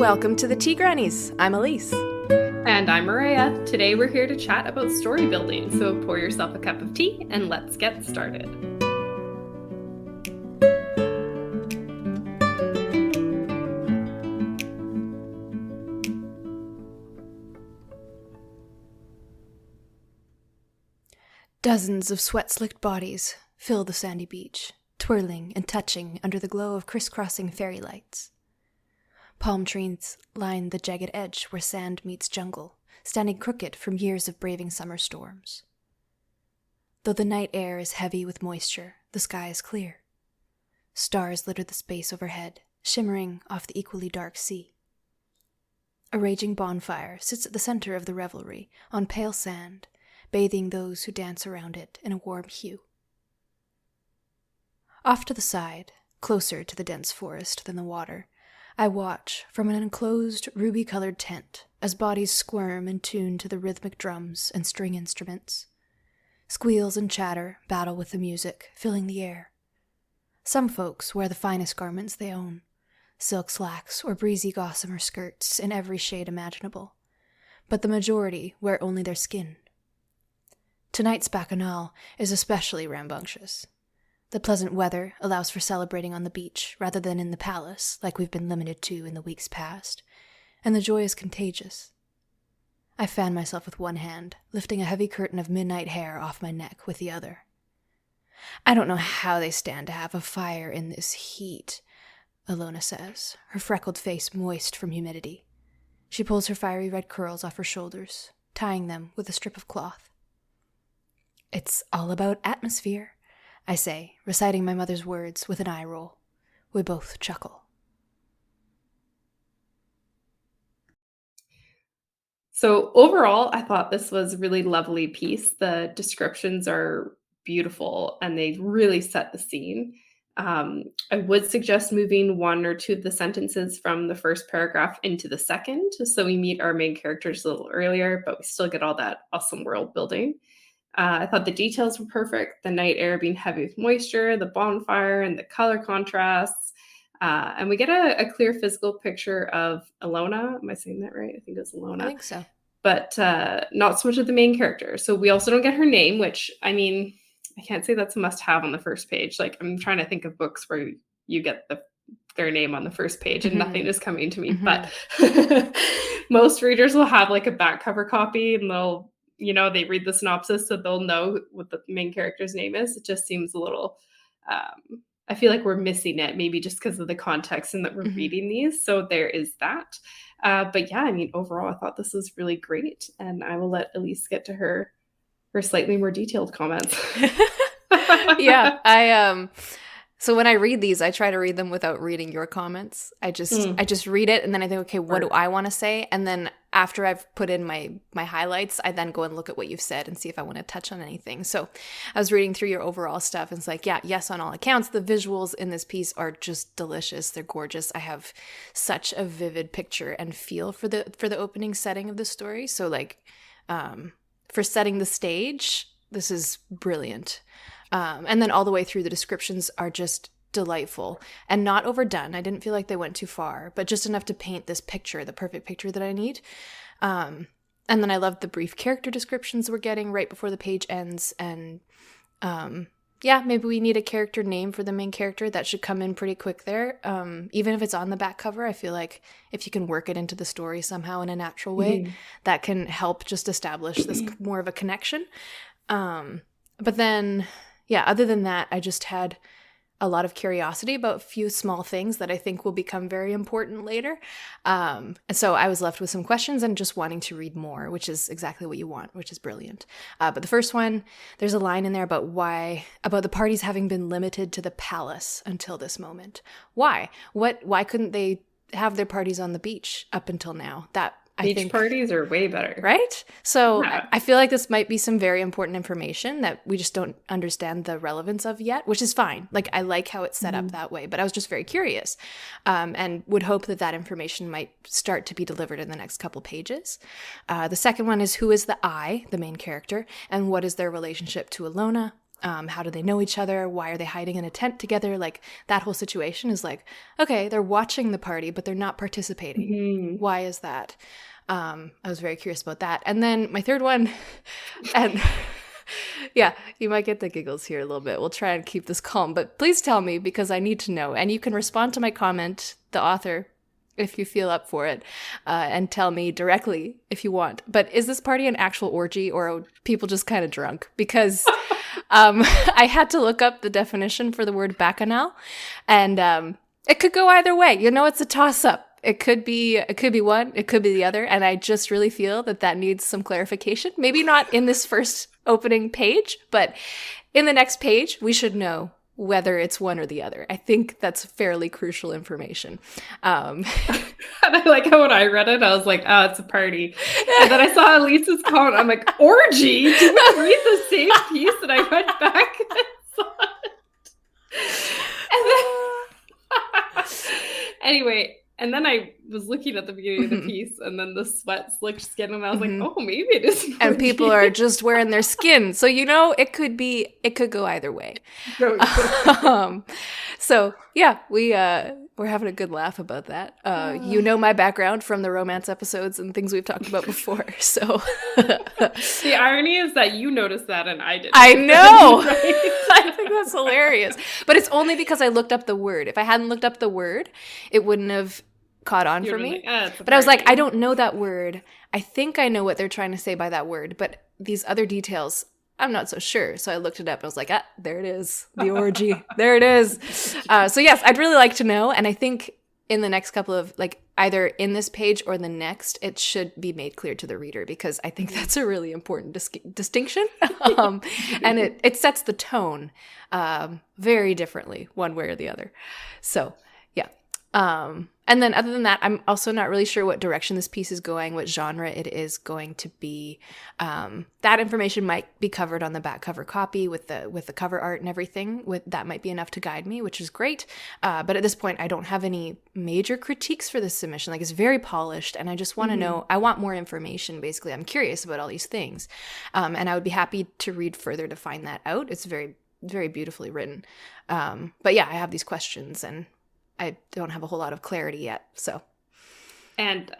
Welcome to the Tea Grannies. I'm Elise. And I'm Maria. Today we're here to chat about story building, so pour yourself a cup of tea and let's get started. Dozens of sweat-slicked bodies fill the sandy beach, twirling and touching under the glow of crisscrossing fairy lights. Palm trees line the jagged edge where sand meets jungle, standing crooked from years of braving summer storms. Though the night air is heavy with moisture, the sky is clear. Stars litter the space overhead, shimmering off the equally dark sea. A raging bonfire sits at the center of the revelry, on pale sand, bathing those who dance around it in a warm hue. Off to the side, closer to the dense forest than the water, I watch from an enclosed, ruby-colored tent as bodies squirm and tune to the rhythmic drums and string instruments. Squeals and chatter battle with the music, filling the air. Some folks wear the finest garments they own, silk slacks or breezy gossamer skirts in every shade imaginable, but the majority wear only their skin. Tonight's bacchanal is especially rambunctious. The pleasant weather allows for celebrating on the beach rather than in the palace, like we've been limited to in the weeks past, and the joy is contagious. I fan myself with one hand, lifting a heavy curtain of midnight hair off my neck with the other. I don't know how they stand to have a fire in this heat, Alona says, her freckled face moist from humidity. She pulls her fiery red curls off her shoulders, tying them with a strip of cloth. It's all about atmosphere, I say, reciting my mother's words with an eye roll. We both chuckle. So overall, I thought this was a really lovely piece. The descriptions are beautiful and they really set the scene. I would suggest moving one or two of the sentences from the first paragraph into the second, so we meet our main characters a little earlier, but we still get all that awesome world building. I thought the details were perfect, the night air being heavy with moisture, the bonfire, and the color contrasts. And we get a clear physical picture of Alona. Am I saying that right? I think it was Alona. I think so. But not so much of the main character. So we also don't get her name, which, I mean, I can't say that's a must-have on the first page. Like, I'm trying to think of books where you get their name on the first page and nothing is coming to me. But most readers will have like a back cover copy and they'll, they read the synopsis so they'll know what the main character's name is. It just seems a little, I feel like we're missing it, maybe just because of the context and that we're reading these. So there is that. But yeah, I mean, overall, I thought this was really great. And I will let Elise get to her slightly more detailed comments. Yeah, so when I read these, I try to read them without reading your comments. I just read it and then I think, okay, what do I want to say? And then after I've put in my highlights, I then go and look at what you've said and see if I want to touch on anything. So I was reading through your overall stuff and it's like, yeah, yes, on all accounts, the visuals in this piece are just delicious. They're gorgeous. I have such a vivid picture and feel for the opening setting of the story. So like, for setting the stage, this is brilliant. And then all the way through, the descriptions are just delightful and not overdone. I didn't feel like they went too far, but just enough to paint this picture, the perfect picture that I need. And then I loved the brief character descriptions we're getting right before the page ends. And maybe we need a character name for the main character. That should come in pretty quick there. Even if it's on the back cover, I feel like if you can work it into the story somehow in a natural way, that can help just establish this more of a connection. But then, other than that, I just had a lot of curiosity about a few small things that I think will become very important later. And so I was left with some questions and just wanting to read more, which is exactly what you want, which is brilliant. But the first one, there's a line in there about the parties having been limited to the palace until this moment. Why? Why couldn't they have their parties on the beach up until now? I think parties are way better. Right? So yeah. I feel like this might be some very important information that we just don't understand the relevance of yet, which is fine. Like, I like how it's set up that way, but I was just very curious and would hope that information might start to be delivered in the next couple pages. The second one is, who is the I, the main character, and what is their relationship to Alona? How do they know each other? Why are they hiding in a tent together? Like, that whole situation is like, okay, they're watching the party, but they're not participating. Mm-hmm. Why is that? I was very curious about that. And then my third one, and yeah, you might get the giggles here a little bit. We'll try and keep this calm, but please tell me because I need to know. And you can respond to my comment, the author, if you feel up for it, and tell me directly if you want. But is this party an actual orgy or are people just kind of drunk? Because I had to look up the definition for the word bacchanal, and it could go either way. You know, it's a toss-up. It could be one, it could be the other, and I just really feel that needs some clarification. Maybe not in this first opening page, but in the next page, we should know whether it's one or the other. I think that's fairly crucial information. And I like how when I read it, I was like, oh, it's a party. And then I saw Elise's comment. I'm like, orgy? Did we read the same piece? And I went back and saw it. And then anyway, and then I was looking at the beginning of the piece, and then the sweat slicked skin, and I was like, oh, maybe it is. And people are just wearing their skin. So, you know, it could go either way. So yeah, we're having a good laugh about that. You know my background from the romance episodes and things we've talked about before. So the irony is that you noticed that and I didn't. I know. Right? I think that's hilarious. But it's only because I looked up the word. If I hadn't looked up the word, it wouldn't have caught on for me. But I was like, I don't know that word. I think I know what they're trying to say by that word, but these other details, I'm not so sure. So I looked it up and I was like, there it is. The orgy. There it is. So yes, I'd really like to know. And I think in the next couple of, like, either in this page or the next, it should be made clear to the reader, because I think that's a really important distinction. And it sets the tone very differently one way or the other. So yeah. And then other than that, I'm also not really sure what direction this piece is going, what genre it is going to be. That information might be covered on the back cover copy with the cover art and everything. That might be enough to guide me, which is great. But at this point, I don't have any major critiques for this submission. Like, it's very polished, and I just want to know, I want more information, basically. I'm curious about all these things. And I would be happy to read further to find that out. It's very, very beautifully written. But yeah, I have these questions, and I don't have a whole lot of clarity yet, so. And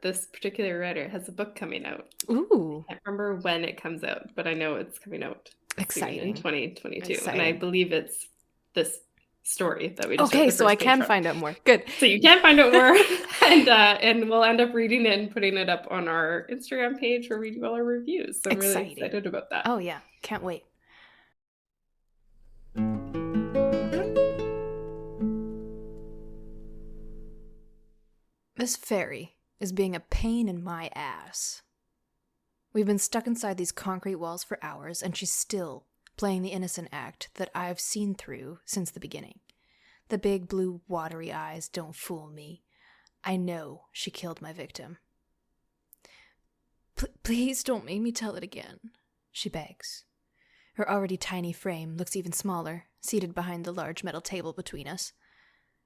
this particular writer has a book coming out. Ooh. I can't remember when it comes out, but I know it's coming out exciting in 2022. Exciting. And I believe it's this story that we just okay, so I can find out more. Good. So you can find out more, and we'll end up reading it and putting it up on our Instagram page where we do all our reviews. So I'm really excited about that. Oh yeah, can't wait. This fairy is being a pain in my ass. We've been stuck inside these concrete walls for hours, and she's still playing the innocent act that I've seen through since the beginning. The big blue watery eyes don't fool me. I know she killed my victim. Please don't make me tell it again, she begs. Her already tiny frame looks even smaller, seated behind the large metal table between us.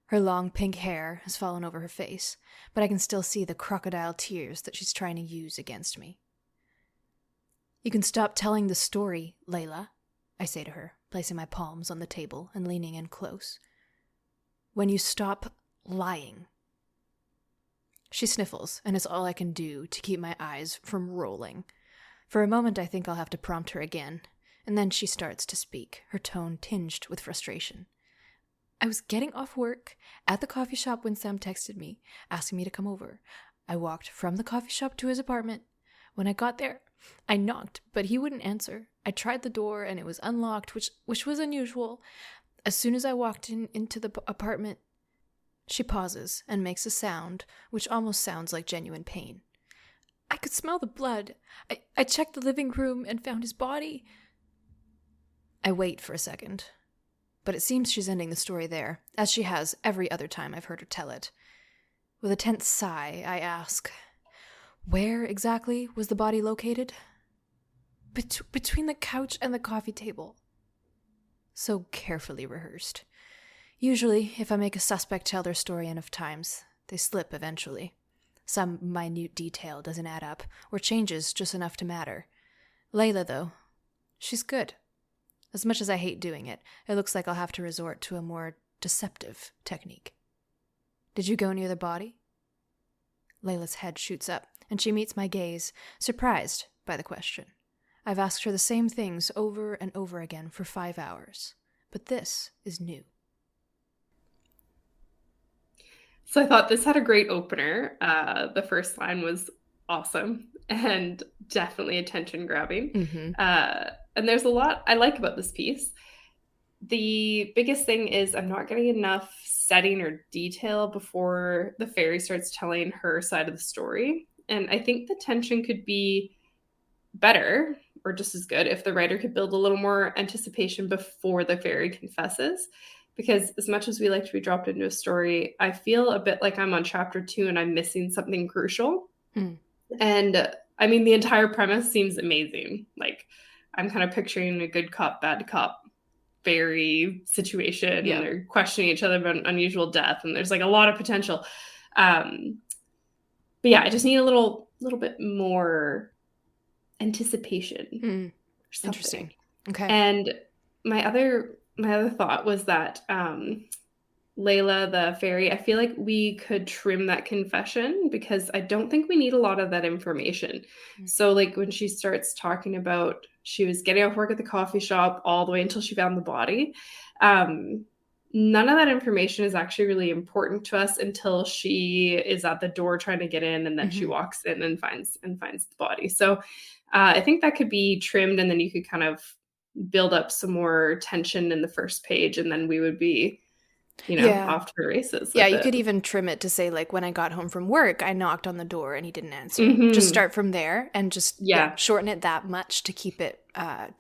Her long pink hair has fallen over her face, but I can still see the crocodile tears that she's trying to use against me. You can stop telling the story, Layla, I say to her, placing my palms on the table and leaning in close. When you stop lying. She sniffles, and it's all I can do to keep my eyes from rolling. For a moment I think I'll have to prompt her again, and then she starts to speak, her tone tinged with frustration. I was getting off work at the coffee shop when Sam texted me, asking me to come over. I walked from the coffee shop to his apartment. When I got there, I knocked, but he wouldn't answer. I tried the door, and it was unlocked, which was unusual. As soon as I walked into the apartment, she pauses and makes a sound, which almost sounds like genuine pain. I could smell the blood. I checked the living room and found his body. I wait for a second. But it seems she's ending the story there, as she has every other time I've heard her tell it. With a tense sigh, I ask, where exactly was the body located? Between the couch and the coffee table. So carefully rehearsed. Usually, if I make a suspect tell their story enough times, they slip eventually. Some minute detail doesn't add up, or changes just enough to matter. Layla, though, she's good. As much as I hate doing it, it looks like I'll have to resort to a more deceptive technique. Did you go near the body? Layla's head shoots up, and she meets my gaze, surprised by the question. I've asked her the same things over and over again for 5 hours, but this is new. So I thought this had a great opener. The first line was awesome and definitely attention grabbing. Mm-hmm. And there's a lot I like about this piece. The biggest thing is I'm not getting enough setting or detail before the fairy starts telling her side of the story. And I think the tension could be better or just as good if the writer could build a little more anticipation before the fairy confesses. Because as much as we like to be dropped into a story, I feel a bit like I'm on chapter 2 and I'm missing something crucial. Mm. And I mean, the entire premise seems amazing. Like, I'm kind of picturing a good cop, bad cop fairy situation. Yeah. And they're questioning each other about an unusual death. And there's like a lot of potential. But yeah, I just need a little bit more anticipation. Mm. Interesting. Okay. And my other thought was that Layla, the fairy, I feel like we could trim that confession because I don't think we need a lot of that information. Mm. So like when she starts talking about she was getting off work at the coffee shop all the way until she found the body, none of that information is actually really important to us until she is at the door trying to get in, and then she walks in and finds the body. So I think that could be trimmed, and then you could kind of build up some more tension in the first page, and then we would be, off to the races. Yeah, you could even trim it to say, like, when I got home from work, I knocked on the door and he didn't answer. Just start from there and just shorten it that much to keep it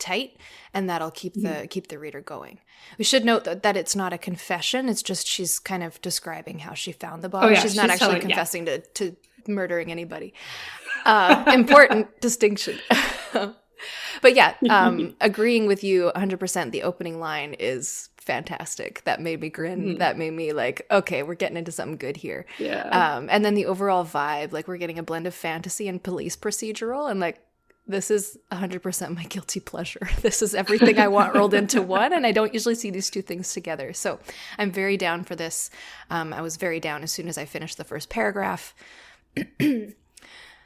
tight, and that'll keep the reader going. We should note that it's not a confession. It's just she's kind of describing how she found the body. She's not actually confessing to murdering anybody. Important distinction. But yeah, agreeing with you 100%, the opening line is fantastic. That made me grin. That made me like, okay, we're getting into something good here. Yeah. And then the overall vibe, like we're getting a blend of fantasy and police procedural, and like this is 100% my guilty pleasure. This is everything I want rolled into one, and I don't usually see these two things together. So I'm very down for this. I was very down as soon as I finished the first paragraph.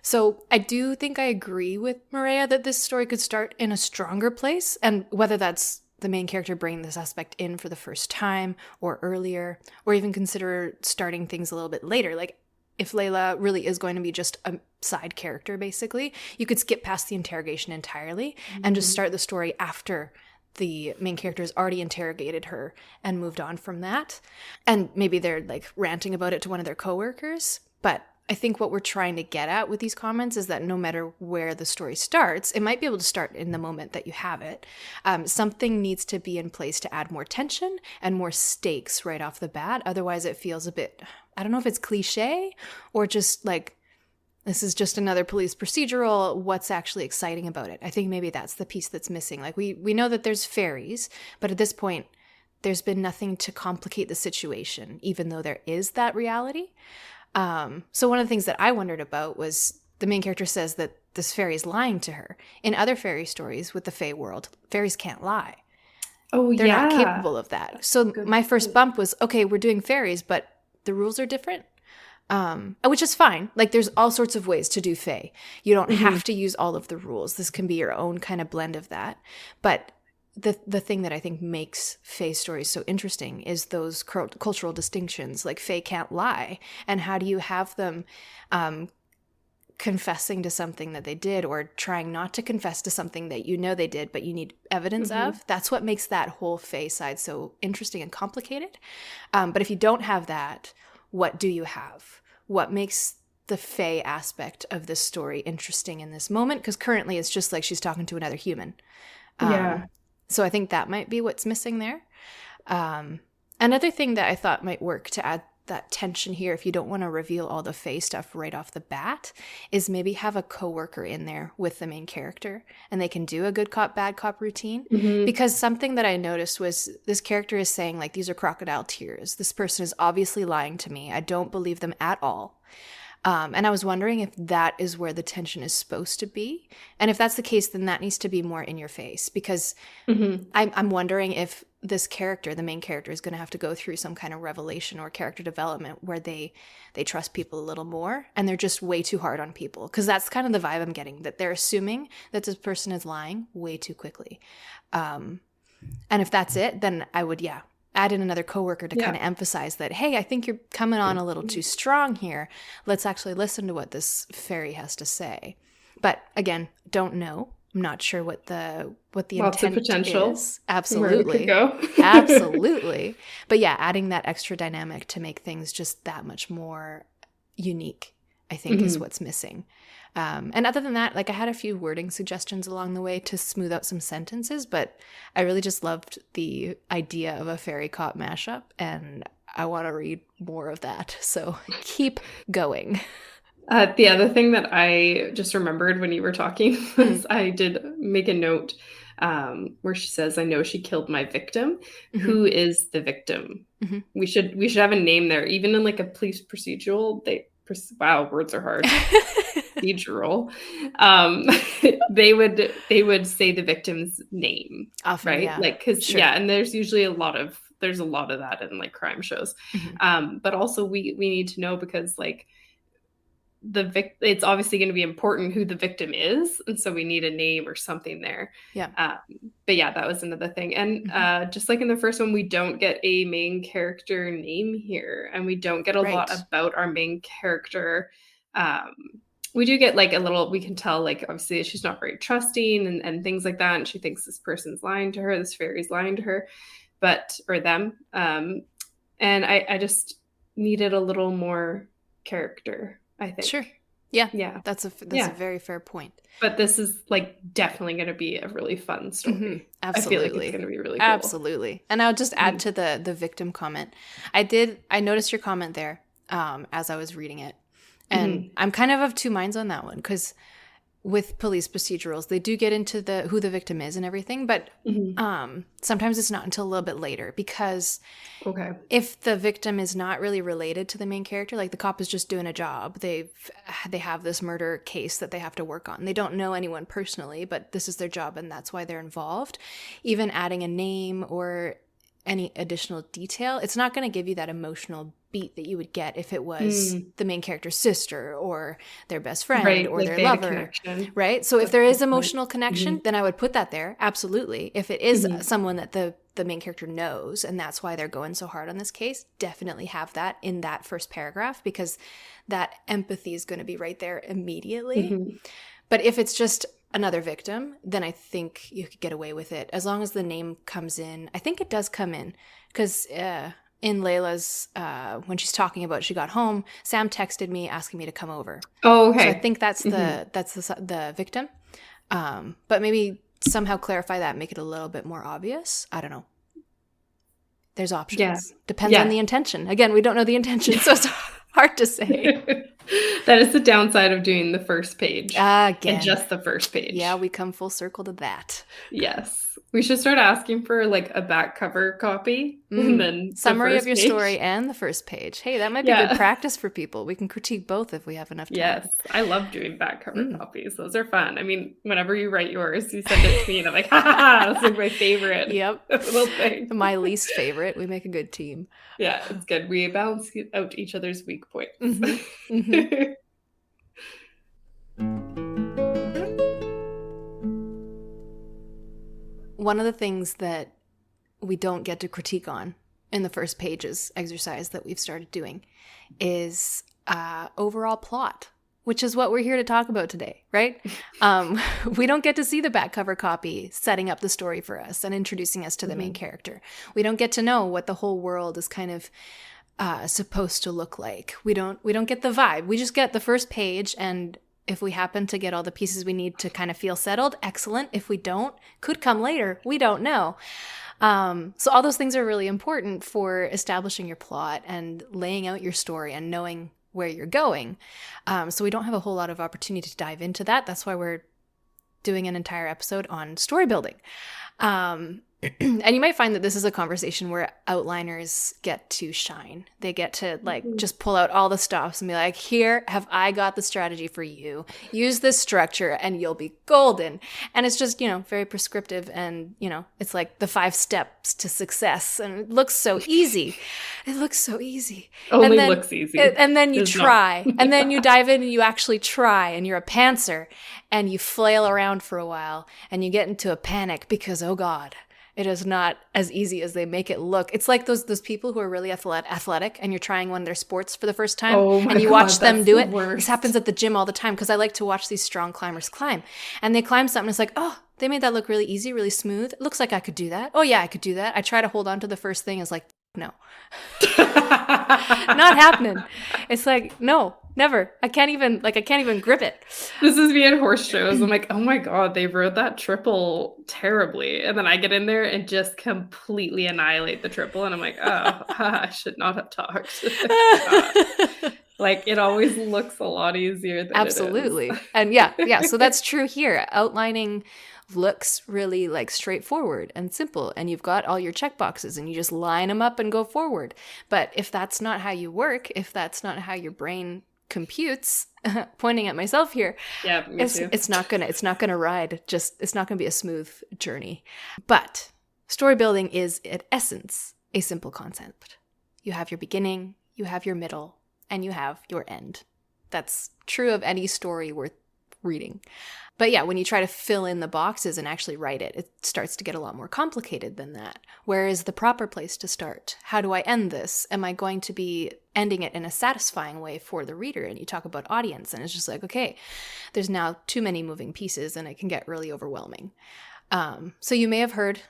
So I do think I agree with Maria that this story could start in a stronger place, and whether that's the main character bringing this aspect in for the first time or earlier, or even consider starting things a little bit later. Like if Layla really is going to be just a side character, basically, you could skip past the interrogation entirely and just start the story after the main character has already interrogated her and moved on from that. And maybe they're like ranting about it to one of their coworkers, but I think what we're trying to get at with these comments is that no matter where the story starts, it might be able to start in the moment that you have it. Something needs to be in place to add more tension and more stakes right off the bat. Otherwise, it feels a bit, I don't know if it's cliche or just like, this is just another police procedural. What's actually exciting about it? I think maybe that's the piece that's missing. Like we know that there's fairies, but at this point, there's been nothing to complicate the situation, even though there is that reality. So one of the things that I wondered about was the main character says that this fairy is lying to her. In other fairy stories with the Fae world, fairies can't lie. Oh, They're not capable of that. So my first bump was, okay, we're doing fairies, but the rules are different, which is fine. Like there's all sorts of ways to do Fae. You don't have to use all of the rules. This can be your own kind of blend of that. But the thing that I think makes Fae stories so interesting is those cultural distinctions. Like Fae can't lie, and how do you have them confessing to something that they did, or trying not to confess to something that you know they did but you need evidence of? That's what makes that whole Fae side so interesting and complicated. But if you don't have that, what do you have? What makes the Fae aspect of this story interesting in this moment? Because currently it's just like she's talking to another human. So I think that might be what's missing there. Another thing that I thought might work to add that tension here, if you don't want to reveal all the Fae stuff right off the bat, is maybe have a coworker in there with the main character, and they can do a good cop, bad cop routine. Because something that I noticed was this character is saying, like, these are crocodile tears. This person is obviously lying to me. I don't believe them at all. And I was wondering if that is where the tension is supposed to be. And if that's the case, then that needs to be more in your face, because I'm wondering if this character, the main character, is going to have to go through some kind of revelation or character development where they trust people a little more, and they're just way too hard on people. Because that's kind of the vibe I'm getting, that they're assuming that this person is lying way too quickly. And if that's it, then I would, add in another coworker to kind of emphasize that, hey, I think you're coming on a little too strong here. Let's actually listen to what this fairy has to say. But again, don't know. I'm not sure what the Lots intent of potential is. Absolutely. Where it could go. Absolutely. But yeah, adding that extra dynamic to make things just that much more unique, I think, is what's missing. And other than that, like, I had a few wording suggestions along the way to smooth out some sentences, but I really just loved the idea of a fairy cop mashup, and I want to read more of that. So keep going. The other thing that I just remembered when you were talking was I did make a note where she says, "I know she killed my victim." Who is the victim? We should have a name there, even in like a police procedural. Wow, words are hard. Procedural. They would say the victim's name, often, right? Yeah. Like, because Sure. and there's usually a lot of that in like crime shows. But also we need to know, because like it's obviously going to be important who the victim is, and so we need a name or something there. But yeah, that was another thing. And just like in the first one, we don't get a main character name here, and we don't get a lot about our main character. We do get like a little, we can tell, like, obviously she's not very trusting and things like that, and she thinks this person's lying to her, this fairy's lying to her, or them. And I just needed a little more character, I think. Sure. Yeah. That's a very fair point. But this is like definitely going to be a really fun story. Absolutely. I feel like it's going to be really cool. Absolutely. And I'll just add to the victim comment. I noticed your comment there as I was reading it. And I'm kind of two minds on that one, because with police procedurals, they do get into who the victim is and everything, but sometimes it's not until a little bit later, because if the victim is not really related to the main character, like the cop is just doing a job, they have this murder case that they have to work on. They don't know anyone personally, but this is their job and that's why they're involved. Even adding a name or any additional detail, it's not going to give you that emotional beat that you would get if it was the main character's sister or their best friend or their lover, right? So if there is emotional connection, then I would put that there. Absolutely. If it is someone that the main character knows, and that's why they're going so hard on this case, definitely have that in that first paragraph, because that empathy is going to be right there immediately. But if it's just another victim, then I think you could get away with it as long as the name comes in. I think it does come in, because in Layla's, when she's talking about she got home, Sam texted me asking me to come over. Oh, okay. So I think that's the victim. But maybe somehow clarify that, make it a little bit more obvious. I don't know. There's options. Yeah. Depends on the intention. Again, we don't know the intention, so it's hard to say. That is the downside of doing the first page. Again. And just the first page. Yeah, we come full circle to that. Yes. We should start asking for like a back cover copy and then summary of your story and the first page. Hey, that might be good practice for people. We can critique both if we have enough time. Yes. I love doing back cover copies. Those are fun. I mean, whenever you write yours, you send it to me and I'm like, that's like my favorite little thing. My least favorite. We make a good team. Yeah, it's good. We balance out each other's weak points. One of the things that we don't get to critique on in the first pages exercise that we've started doing is overall plot, which is what we're here to talk about today, right? We don't get to see the back cover copy setting up the story for us and introducing us to the main character. We don't get to know what the whole world is kind of supposed to look like. We don't get the vibe. We just get the first page, and if we happen to get all the pieces we need to kind of feel settled, excellent. If we don't, could come later. We don't know. So all those things are really important for establishing your plot and laying out your story and knowing where you're going. So we don't have a whole lot of opportunity to dive into that. That's why we're doing an entire episode on story building. And you might find that this is a conversation where outliners get to shine. They get to like just pull out all the stops and be like, here have I got the strategy for you. Use this structure and you'll be golden. And it's just, very prescriptive, and, it's like the 5 steps to success, and it looks so easy. It looks so easy. Only looks easy. And then you try. And then you dive in and you actually try, and you're a pantser, and you flail around for a while, and you get into a panic because, oh God, it is not as easy as they make it look. It's like those people who are really athletic, and you're trying one of their sports for the first time, and you watch them do it. This happens at the gym all the time, because I like to watch these strong climbers climb. And they climb something, it's like, oh, they made that look really easy, really smooth. It looks like I could do that. Oh yeah, I could do that. I try to hold on to the first thing. It's like, no. Not happening. It's like, no. Never. I can't even grip it. This is me at horse shows. I'm like, oh my God, they rode that triple terribly. And then I get in there and just completely annihilate the triple. And I'm like, oh, I should not have talked. Like, it always looks a lot easier than Absolutely. it is. And yeah. So that's true here. Outlining looks really like straightforward and simple, and you've got all your check boxes and you just line them up and go forward. But if that's not how you work, if that's not how your brain computes, pointing at myself here, yeah, me too. It's not gonna ride, it's not gonna be a smooth journey. But story building is at essence a simple concept. You have your beginning, you have your middle, and you have your end. That's true of any story worth reading. But yeah, when you try to fill in the boxes and actually write it, it starts to get a lot more complicated than that. Where is the proper place to start? How do I end this? Am I going to be ending it in a satisfying way for the reader? And you talk about audience, and it's just like, okay, there's now too many moving pieces, and it can get really overwhelming. So you may have heard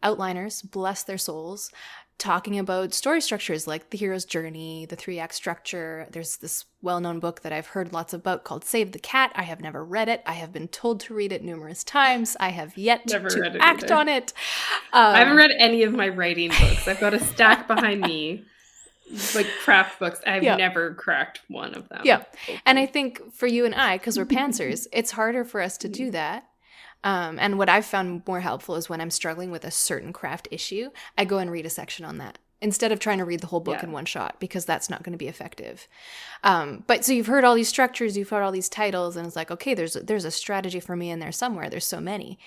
outliners, bless their souls, talking about story structures like the hero's journey, the 3-act structure. There's this well-known book that I've heard lots about called Save the Cat. I have never read it. I have been told to read it numerous times. I have yet to act on it. I haven't read any of my writing books. I've got a stack behind me, like craft books. I've never cracked one of them. Yeah. And I think for you and I, because we're pantsers, it's harder for us to do that. And what I've found more helpful is when I'm struggling with a certain craft issue, I go and read a section on that instead of trying to read the whole book in one shot, because that's not going to be effective. But so you've heard all these structures, you've heard all these titles, and it's like, okay, there's a strategy for me in there somewhere. There's so many.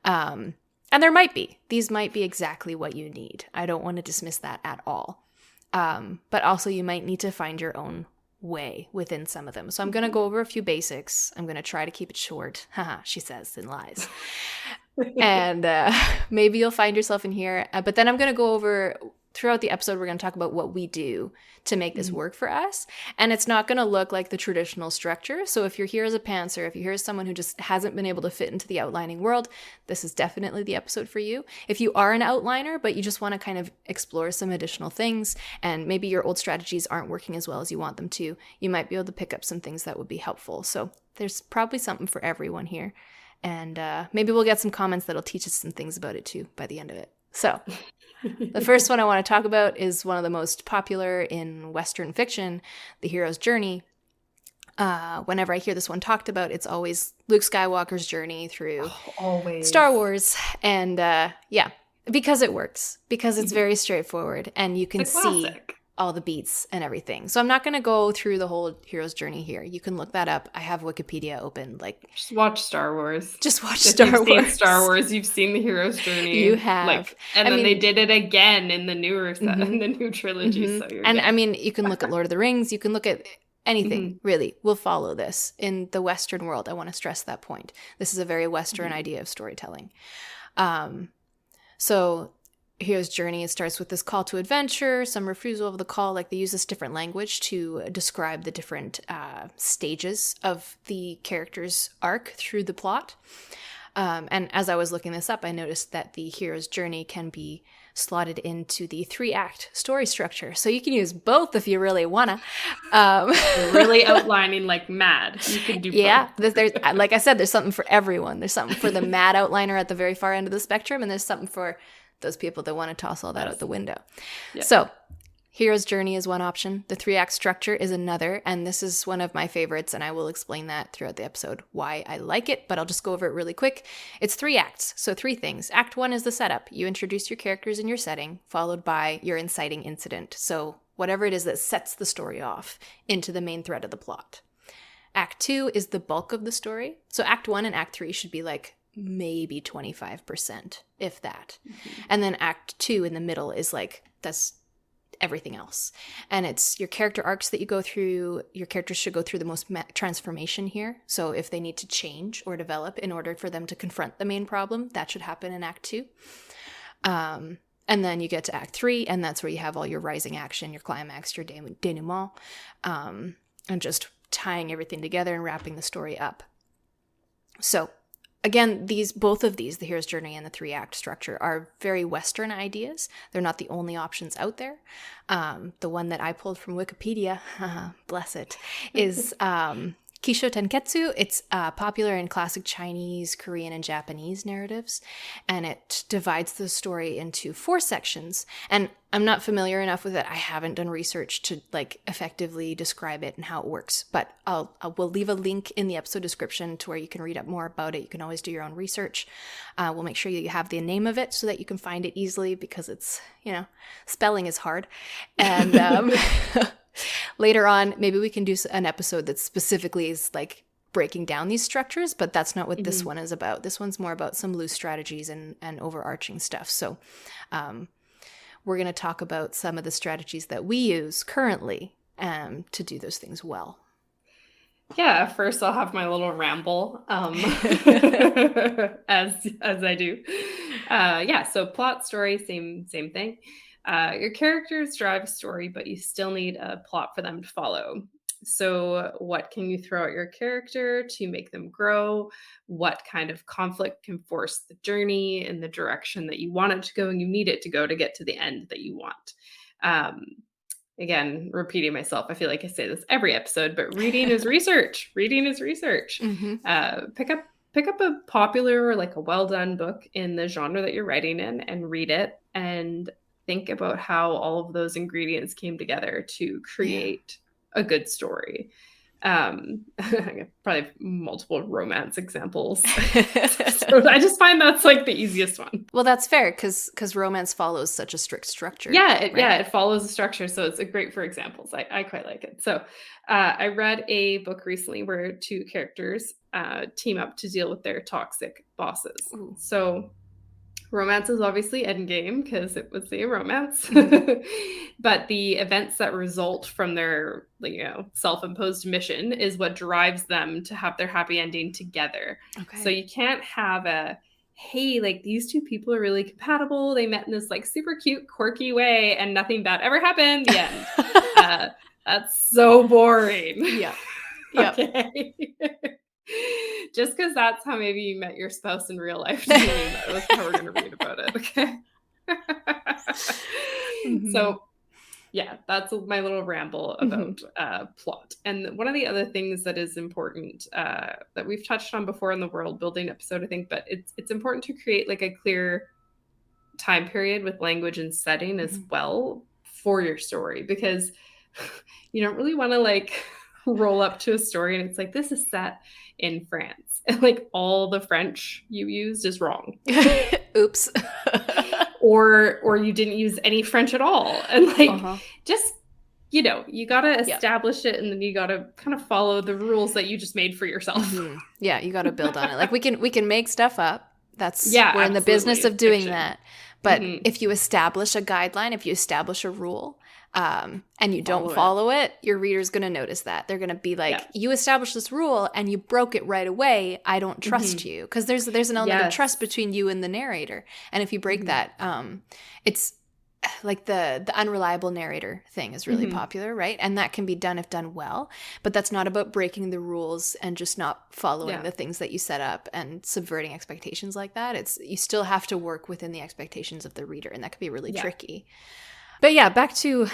And there might be. These might be exactly what you need. I don't want to dismiss that at all. But also you might need to find your own way within some of them. So I'm going to go over a few basics. I'm going to try to keep it short. Haha, she says and lies. And maybe you'll find yourself in here. But then I'm going to go over, throughout the episode, we're going to talk about what we do to make this work for us. And it's not going to look like the traditional structure. So if you're here as a pantser, if you're here as someone who just hasn't been able to fit into the outlining world, this is definitely the episode for you. If you are an outliner, but you just want to kind of explore some additional things, and maybe your old strategies aren't working as well as you want them to, you might be able to pick up some things that would be helpful. So there's probably something for everyone here. And maybe we'll get some comments that'll teach us some things about it too by the end of it. So the first one I want to talk about is one of the most popular in Western fiction, The Hero's Journey. Whenever I hear this one talked about, it's always Luke Skywalker's journey through Star Wars. And because it works, because it's very straightforward, and you can see all the beats and everything. So I'm not going to go through the whole hero's journey here. You can look that up. I have Wikipedia open. Just watch Star Wars. Just watch Star Wars. You've seen Star Wars. You've seen the hero's journey. You have. And then they did it again in the newer set, in the new trilogy. So you're good. I mean, you can look at Lord of the Rings. You can look at anything, really. We'll follow this in the Western world. I want to stress that point. This is a very Western idea of storytelling. So hero's journey, it starts with this call to adventure, some refusal of the call. Like, they use this different language to describe the different stages of the character's arc through the plot. And as I was looking this up, I noticed that the hero's journey can be slotted into the 3-act story structure. So you can use both if you really want to. Really outlining like mad. You can do both. There's, like I said, there's something for everyone. There's something for the mad outliner at the very far end of the spectrum, and there's something for those people that want to toss all that out the window. Yeah. So Hero's journey is one option. The 3-act structure is another, and this is one of my favorites, and I will explain that throughout the episode why I like it, but I'll just go over it really quick. It's 3 acts, so 3 things. Act 1 is the setup. You introduce your characters and your setting, followed by your inciting incident. So whatever it is that sets the story off into the main thread of the plot. Act 2 is the bulk of the story. So Act 1 and Act 3 should be like maybe 25%, if that. And then Act 2 in the middle is like, that's everything else. And it's your character arcs that you go through. Your characters should go through the most transformation here. So if they need to change or develop in order for them to confront the main problem, that should happen in Act 2. And then you get to Act 3, and that's where you have all your rising action, your climax, your denouement, and just tying everything together and wrapping the story up. So again, both of these, the hero's journey and the 3-act structure, are very Western ideas. They're not the only options out there. The one that I pulled from Wikipedia, bless it, is Kisho Tenketsu. It's popular in classic Chinese, Korean, and Japanese narratives, and it divides the story into 4 sections. And I'm not familiar enough with it. I haven't done research to like effectively describe it and how it works, but we'll leave a link in the episode description to where you can read up more about it. You can always do your own research. We'll make sure you have the name of it so that you can find it easily, because it's, spelling is hard. And later on, maybe we can do an episode that specifically is like breaking down these structures, but that's not what this one is about. This one's more about some loose strategies and overarching stuff. So we're going to talk about some of the strategies that we use currently to do those things well. Yeah, first I'll have my little ramble, as I do. So plot, story, same thing. Your characters drive a story, but you still need a plot for them to follow. So what can you throw at your character to make them grow? What kind of conflict can force the journey in the direction that you want it to go and you need it to go to get to the end that you want? Again, repeating myself, I feel like I say this every episode, but reading is research. Reading is research. Pick up a popular or like a well-done book in the genre that you're writing in and read it, and think about how all of those ingredients came together to create a good story. I probably have multiple romance examples. So I just find that's like the easiest one. Well, that's fair because romance follows such a strict structure. It follows a structure. So it's great for examples. I quite like it. So I read a book recently where 2 characters team up to deal with their toxic bosses. Ooh. So romance is obviously endgame because it was the romance, but the events that result from their self-imposed mission is what drives them to have their happy ending together. Okay. So you can't have hey, like these 2 people are really compatible. They met in this like super cute, quirky way and nothing bad ever happened. The end. That's so boring. Yeah. Okay. Just because that's how maybe you met your spouse in real life doesn't mean that's how we're going to read about it, okay? So, yeah, that's my little ramble about plot. And one of the other things that is important that we've touched on before in the world building episode, I think, but it's important to create like a clear time period with language and setting as well for your story, because you don't really want to like roll up to a story and it's like, this is set in France, and like all the French you used is wrong. Oops. or you didn't use any French at all, and like just you got to establish it, and then you got to kind of follow the rules that you just made for yourself. Yeah, you got to build on it. Like we can make stuff up. We're in the business of doing that. But if you establish a guideline, if you establish a rule, and you don't follow it, your reader's going to notice that. They're going to be like, you established this rule and you broke it right away. I don't trust you. Because there's an element of trust between you and the narrator. And if you break that, it's like the unreliable narrator thing is really popular, right? And that can be done if done well. But that's not about breaking the rules and just not following the things that you set up and subverting expectations like that. It's you still have to work within the expectations of the reader, and that can be really tricky. But yeah, back to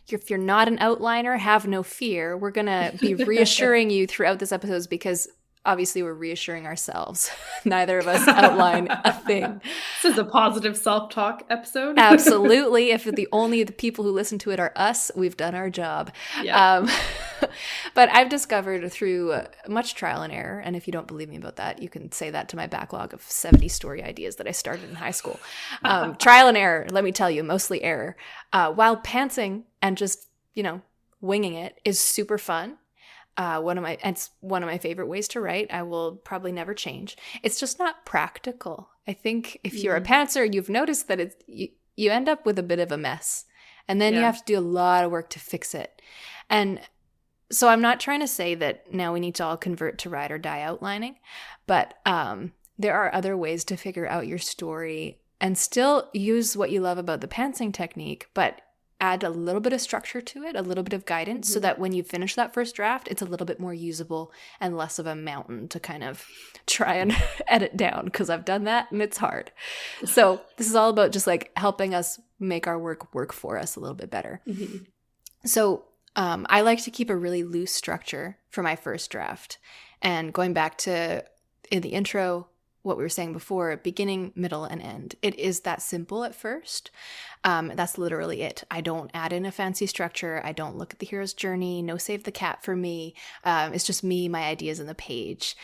if you're not an outliner, have no fear. We're going to be reassuring you throughout this episode because obviously we're reassuring ourselves. Neither of us outline a thing. This is a positive self-talk episode. Absolutely. If the people who listen to it are us, we've done our job. Yeah. But I've discovered through much trial and error, and if you don't believe me about that, you can say that to my backlog of 70 story ideas that I started in high school. Trial and error, let me tell you, mostly error. While pantsing and just, winging it is super fun. It's one of my favorite ways to write. I will probably never change. It's just not practical. I think if you're a pantser, you've noticed that you end up with a bit of a mess, and then you have to do a lot of work to fix it. And so I'm not trying to say that now we need to all convert to ride or die outlining, but there are other ways to figure out your story and still use what you love about the pantsing technique, but add a little bit of structure to it, a little bit of guidance, so that when you finish that first draft, it's a little bit more usable and less of a mountain to kind of try and edit down, because I've done that and it's hard. So this is all about just like helping us make our work for us a little bit better. Mm-hmm. So I like to keep a really loose structure for my first draft. And going back to in the intro, what we were saying before, beginning, middle, and end. It is that simple at first. That's literally it. I don't add in a fancy structure. I don't look at the hero's journey. No save the cat for me. It's just me, my ideas, and the page.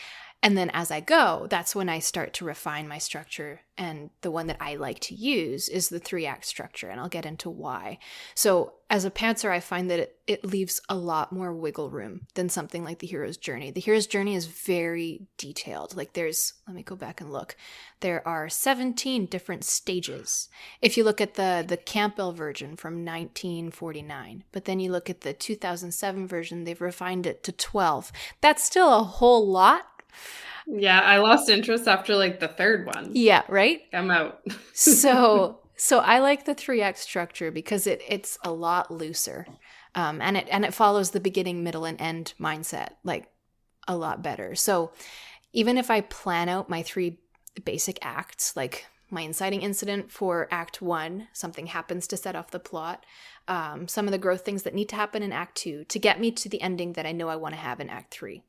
And then as I go, that's when I start to refine my structure. And the one that I like to use is the 3-act structure, and I'll get into why. So as a pantser, I find that it leaves a lot more wiggle room than something like the hero's journey. The hero's journey is very detailed. Like let me go back and look. There are 17 different stages. If you look at the Campbell version from 1949, but then you look at the 2007 version, they've refined it to 12. That's still a whole lot. Yeah, I lost interest after like the third one. Yeah, right? I'm out. So I like the 3-act structure because it's a lot looser. And it follows the beginning, middle, and end mindset like a lot better. So even if I plan out my 3 basic acts, like my inciting incident for Act 1, something happens to set off the plot, some of the growth things that need to happen in Act 2 to get me to the ending that I know I want to have in Act 3.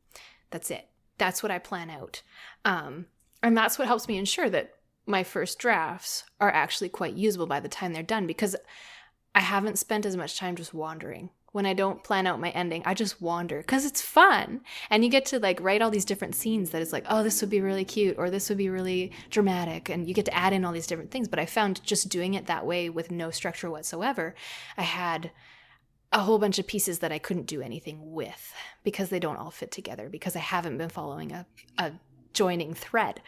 That's it. That's what I plan out. And that's what helps me ensure that my first drafts are actually quite usable by the time they're done, because I haven't spent as much time just wandering. When I don't plan out my ending, I just wander because it's fun. And you get to like write all these different scenes that it's like, oh, this would be really cute, or this would be really dramatic. And you get to add in all these different things. But I found just doing it that way with no structure whatsoever, I had a whole bunch of pieces that I couldn't do anything with because they don't all fit together, because I haven't been following a joining thread.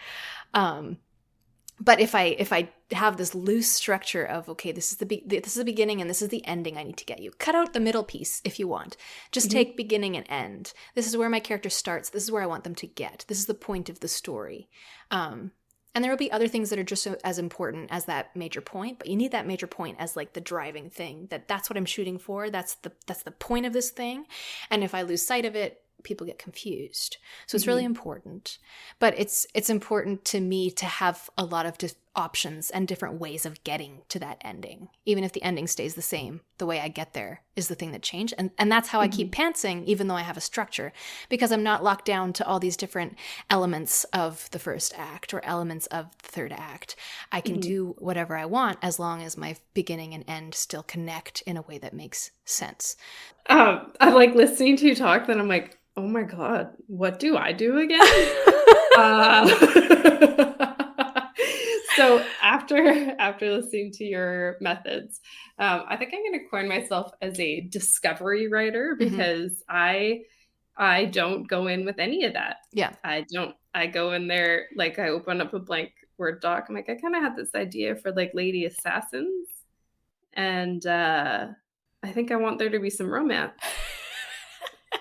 But if I have this loose structure of, okay, this is the beginning and this is the ending I need to get you. Cut out the middle piece if you want. Just take beginning and end. This is where my character starts. This is where I want them to get. This is the point of the story. And there will be other things that are just as important as that major point, but you need that major point as like the driving thing. That's what I'm shooting for. That's the point of this thing. And if I lose sight of it, people get confused. So it's really important. But it's important to me to have a lot of options and different ways of getting to that ending. Even if the ending stays the same, the way I get there is the thing that changed. And that's how I keep pantsing, even though I have a structure, because I'm not locked down to all these different elements of the first act or elements of the third act. I can do whatever I want as long as my beginning and end still connect in a way that makes sense. I'm like listening to you talk, then I'm like, oh my God, what do I do again? So after listening to your methods, I think I'm going to coin myself as a discovery writer, because I don't go in with any of that. Yeah. I don't. I go in there, like I open up a blank Word doc. I'm like, I kind of had this idea for like Lady Assassins. And I think I want there to be some romance.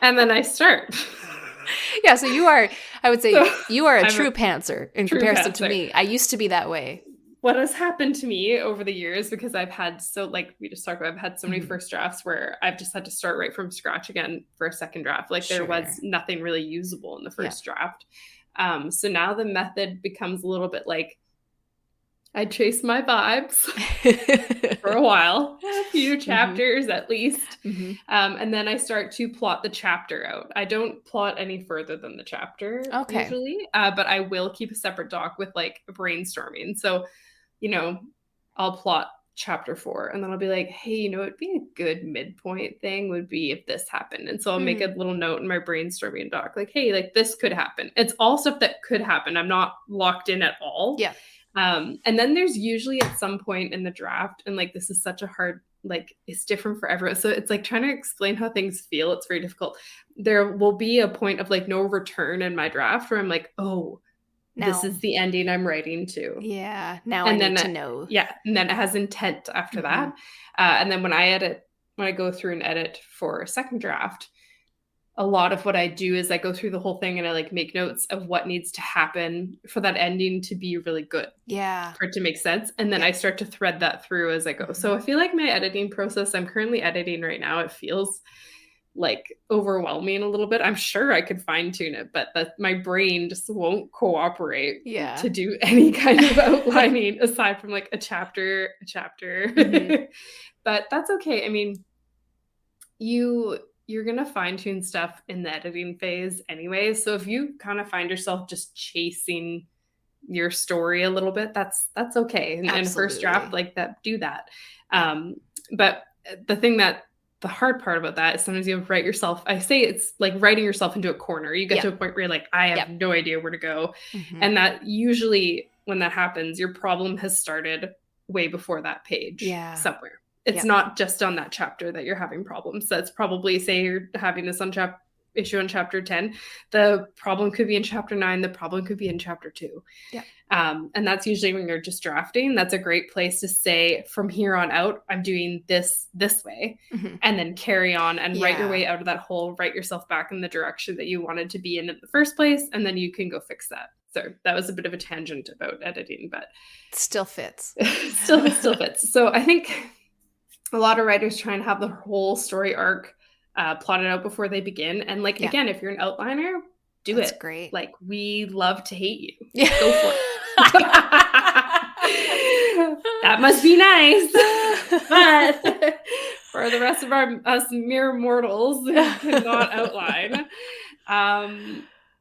And then I start. Yeah, so you are, I would say, you are a true pantser in comparison to me. I used to be that way. What has happened to me over the years, because I've had like we just talked about, I've had so many first drafts where I've just had to start right from scratch again for a second draft. Like there was nothing really usable in the first draft. So now the method becomes a little bit like, I chase my vibes for a while, a few chapters at least. And then I start to plot the chapter out. I don't plot any further than the chapter usually, but I will keep a separate doc with like brainstorming. So, you know, I'll plot chapter 4 and then I'll be like, hey, you know, it'd be a good midpoint thing would be if this happened. And so I'll make a little note in my brainstorming doc, like, hey, like this could happen. It's all stuff that could happen. I'm not locked in at all. Yeah. And then there's usually at some point in the draft, and like this is such a hard, like it's different for everyone. So it's like trying to explain how things feel. It's very difficult. There will be a point of like no return in my draft where I'm like, oh, this is the ending I'm writing to. Yeah. Now I need to know. Yeah. And then it has intent after that. And then when I go through and edit for a second draft, a lot of what I do is I go through the whole thing and I like make notes of what needs to happen for that ending to be really good. Yeah. For it to make sense. And then I start to thread that through as I go. So I feel like my editing process, I'm currently editing right now. It feels like overwhelming a little bit. I'm sure I could fine tune it, but my brain just won't cooperate to do any kind of outlining aside from like a chapter. But that's okay. I mean, you're going to fine tune stuff in the editing phase anyway. So if you kind of find yourself just chasing your story a little bit, that's okay. And first draft like that, do that. But the hard part about that is sometimes you have to write yourself. I say it's like writing yourself into a corner. You get to a point where you're like, I have no idea where to go. And that usually when that happens, your problem has started way before that page somewhere. It's not just on that chapter that you're having problems. That's probably, say you're having this on issue on chapter 10. The problem could be in chapter 9. The problem could be in chapter 2. Yeah. And that's usually when you're just drafting. That's a great place to say, from here on out, I'm doing this way, and then carry on and write your way out of that hole, write yourself back in the direction that you wanted to be in the first place. And then you can go fix that. So that was a bit of a tangent about editing, but it still fits. still fits. So I think a lot of writers try and have the whole story arc plotted out before they begin. And like, again, if you're an outliner, That's great. Like, we love to hate you. Yeah. Go for it. That must be nice. But for the rest of us mere mortals who cannot outline,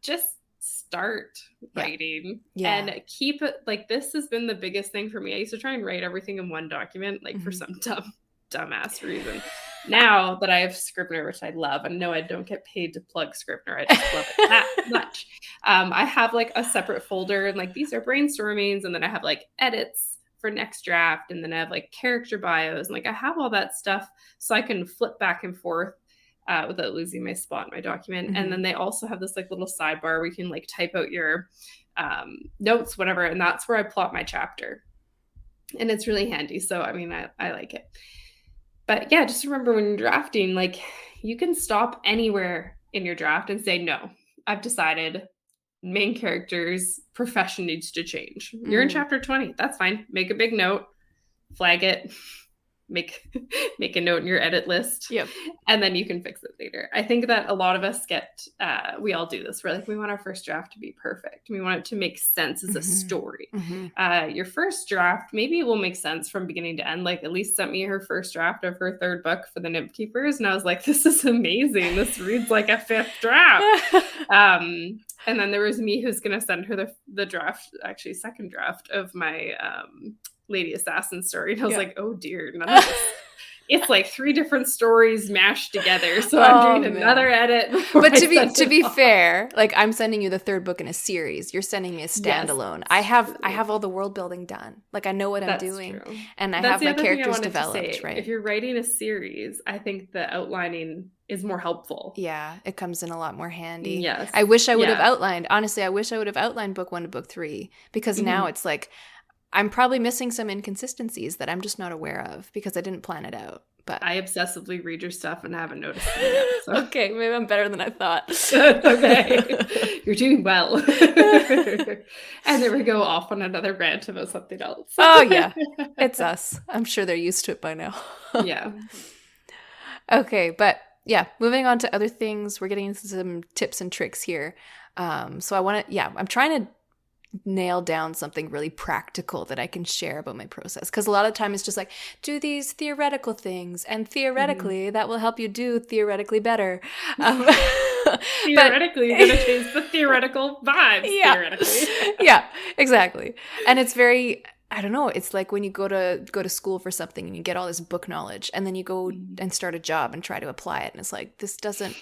just start writing and keep it. Like, this has been the biggest thing for me. I used to try and write everything in one document, like for some dumbass reason. Now that I have Scrivener, which I love, and no, I don't get paid to plug Scrivener, I just love it that much. I have like a separate folder, and like these are brainstormings, and then I have like edits for next draft, and then I have like character bios, and like I have all that stuff so I can flip back and forth without losing my spot in my document. And then they also have this like little sidebar where you can like type out your notes, whatever, and that's where I plot my chapter. And it's really handy. So, I mean, I like it. But yeah, just remember when you're drafting, like, you can stop anywhere in your draft and say, no, I've decided main character's profession needs to change. You're in chapter 20. That's fine. Make a big note, flag it, make a note in your edit list. Yep. And then you can fix it later. I think that a lot of us we all do this. We're like, we want our first draft to be perfect. We want it to make sense as a story. Your first draft, maybe it will make sense from beginning to end. Like, Elise sent me her first draft of her third book for the Nymph Keepers. And I was like, this is amazing. This reads like a fifth draft. And then there was me who's going to send her the draft, actually second draft of my Lady Assassin story. And I was like, oh dear, none of this. It's like 3 different stories mashed together. So I'm doing another edit. But to be fair, like, I'm sending you the third book in a series. You're sending me a standalone. Yes, I have all the world building done. Like, I know what I'm doing. True. And I have my characters developed, right? If you're writing a series, I think the outlining is more helpful. Yeah, it comes in a lot more handy. Yes. I wish I would have outlined. Honestly, I wish I would have outlined book 1 to book 3, because now it's like, I'm probably missing some inconsistencies that I'm just not aware of because I didn't plan it out. But I obsessively read your stuff and haven't noticed it yet. So. Okay, maybe I'm better than I thought. Okay, you're doing well. And then we go off on another rant about something else. Oh yeah, it's us. I'm sure they're used to it by now. Yeah. Okay, but yeah, moving on to other things. We're getting into some tips and tricks here. So I'm trying to nail down something really practical that I can share about my process. Because a lot of the time it's just like, do these theoretical things, and theoretically that will help you do theoretically better. Theoretically, you're going to change the theoretical vibes. Yeah. Theoretically. Yeah, exactly. And it's very, I don't know, it's like when you go to school for something and you get all this book knowledge, and then you go and start a job and try to apply it, and it's like, this doesn't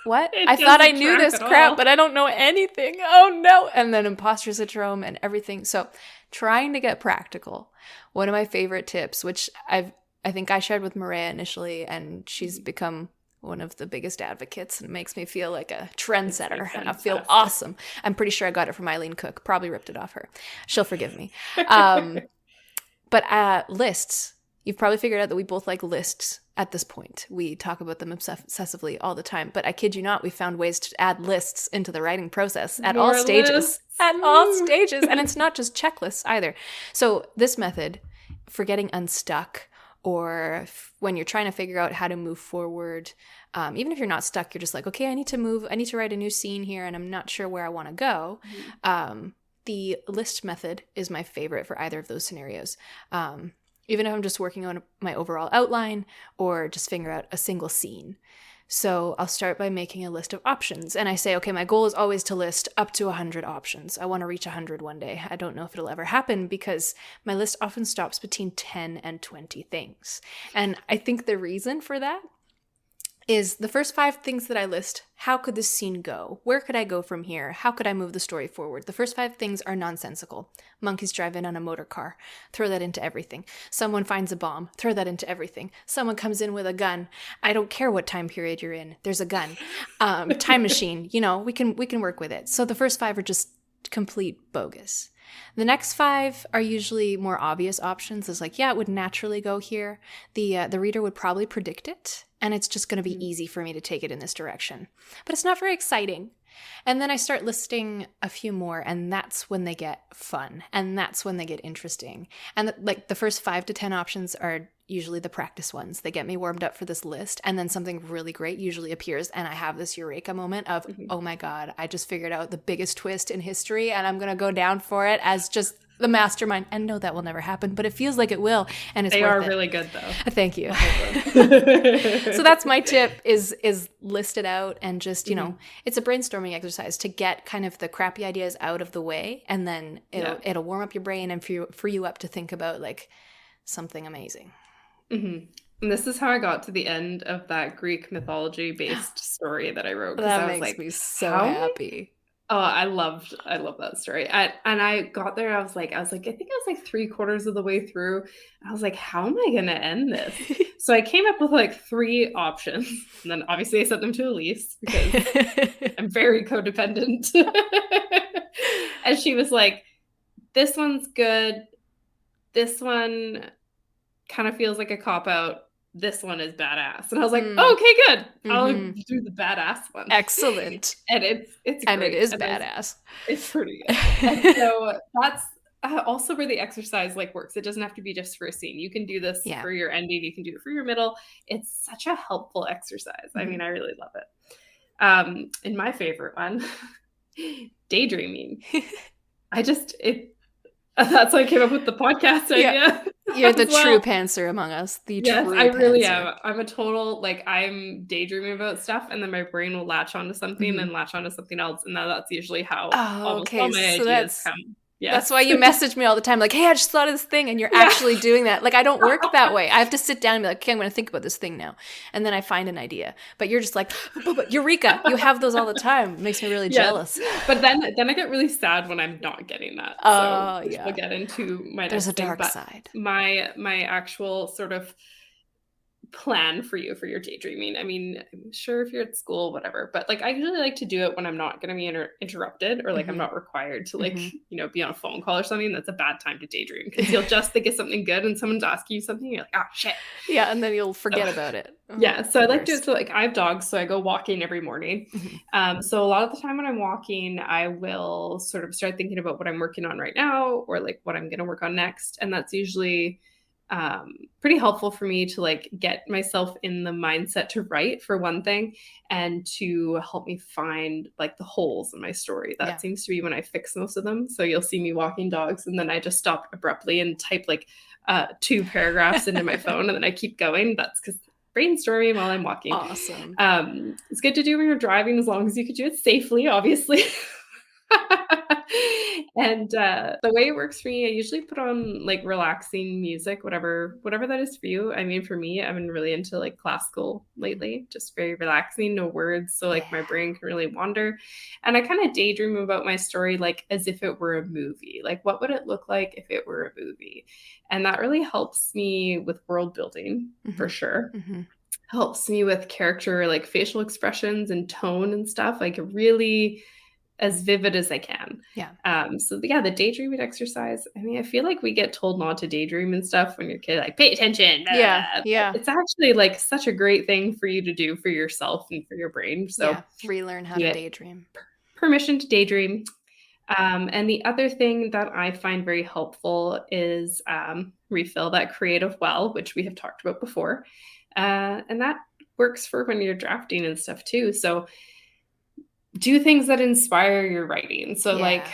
what? I thought I knew this crap, but I don't know anything. Oh no. And then imposter syndrome and everything. So trying to get practical. One of my favorite tips, which I think I shared with Maria initially, and she's become one of the biggest advocates, and it makes me feel like a trendsetter, and I feel awesome. I'm pretty sure I got it from Eileen Cook, probably ripped it off her. She'll forgive me. But lists, you've probably figured out that we both like lists at this point. We talk about them obsessively all the time, but I kid you not, we found ways to add lists into the writing process at all stages. At all stages. And it's not just checklists either. So this method for getting unstuck, or when you're trying to figure out how to move forward, even if you're not stuck, you're just like, okay, I need to write a new scene here, and I'm not sure where I want to go. The list method is my favorite for either of those scenarios. Even if I'm just working on my overall outline, or just figure out a single scene. So I'll start by making a list of options, and I say, okay, my goal is always to list up to 100 options. I want to reach 100 one day. I don't know if it'll ever happen, because my list often stops between 10 and 20 things. And I think the reason for that is the first 5 things that I list. How could this scene go? Where could I go from here? How could I move the story forward? The first 5 things are nonsensical. Monkeys drive in on a motor car. Throw that into everything. Someone finds a bomb. Throw that into everything. Someone comes in with a gun. I don't care what time period you're in. There's a gun. Time machine. We can work with it. So the first 5 are just complete bogus. The next 5 are usually more obvious options. It's like, yeah, it would naturally go here. The reader would probably predict it, and it's just going to be easy for me to take it in this direction. But it's not very exciting. And then I start listing a few more, and that's when they get fun, and that's when they get interesting. And the first 5 to 10 options are usually the practice ones. They get me warmed up for this list, and then something really great usually appears, and I have this eureka moment of, oh my God, I just figured out the biggest twist in history, and I'm going to go down for it as just the mastermind. And no, that will never happen, but it feels like it will, and it's worth it. They are really good, though. Thank you. So that's my tip, is list it out, and just, it's a brainstorming exercise to get kind of the crappy ideas out of the way, and then it'll warm up your brain and free you up to think about like something amazing. Mm-hmm. And this is how I got to the end of that Greek mythology based story that I wrote. That makes me so happy. Oh, I love that story. And I got there, I think I was like 3/4 of the way through. I was like, how am I going to end this? So I came up with like 3 options. And then obviously I sent them to Elise, because I'm very codependent. And she was like, this one's good. This one kind of feels like a cop-out. This one is badass. And I was like, okay, good. I'll do the badass one. Excellent. And it's and great. It is badass. It's pretty good. And so that's also where the exercise works. It doesn't have to be just for a scene. You can do this for your ending. You can do it for your middle. It's such a helpful exercise. I mean, I really love it. And my favorite one, daydreaming. That's how I came up with the podcast idea. You're the true pantser among us. Yes, I really am. I'm a total, I'm daydreaming about stuff, and then my brain will latch onto something and latch onto something else. And that's usually how almost all my ideas come. Yes. That's why you message me all the time, like, hey, I just thought of this thing, and you're actually doing that. Like, I don't work that way. I have to sit down and be like, okay, I'm going to think about this thing now. And then I find an idea. But you're just like, eureka. You have those all the time. It makes me really jealous. But then I get really sad when I'm not getting that. We'll get into my There's next a dark thing, side. My actual sort of plan for your daydreaming. I mean, I'm sure if you're at school, whatever, but I usually like to do it when I'm not going to be interrupted, or I'm not required to be on a phone call or something. That's a bad time to daydream, because you'll just think of something good and someone's asking you something, you're like, oh shit. Yeah, and then you'll forget about it. So I like to, so I have dogs, so I go walking every morning. So a lot of the time when I'm walking, I will sort of start thinking about what I'm working on right now, or what I'm going to work on next. And that's usually pretty helpful for me to like get myself in the mindset to write, for one thing, and to help me find like the holes in my story. That seems to be when I fix most of them. So you'll see me walking dogs and then I just stop abruptly and type like 2 paragraphs into my phone and then I keep going. That's because brainstorming while I'm walking. Awesome. It's good to do when you're driving, as long as you can do it safely, obviously. And the way it works for me, I usually put on like relaxing music, whatever that is for you. I mean, for me, I've been really into like classical lately, just very relaxing, no words. So like my brain can really wander. And I kind of daydream about my story like as if it were a movie. Like, what would it look like if it were a movie? And that really helps me with world building, for sure. Helps me with character, like facial expressions and tone and stuff, like really as vivid as I can. So the daydreaming exercise, I mean, I feel like we get told not to daydream and stuff when you're a kid, like pay attention. It's actually like such a great thing for you to do for yourself and for your brain. So relearn how to daydream. Permission to daydream. And the other thing that I find very helpful is refill that creative well, which we have talked about before. And that works for when you're drafting and stuff too. So do things that inspire your writing. So like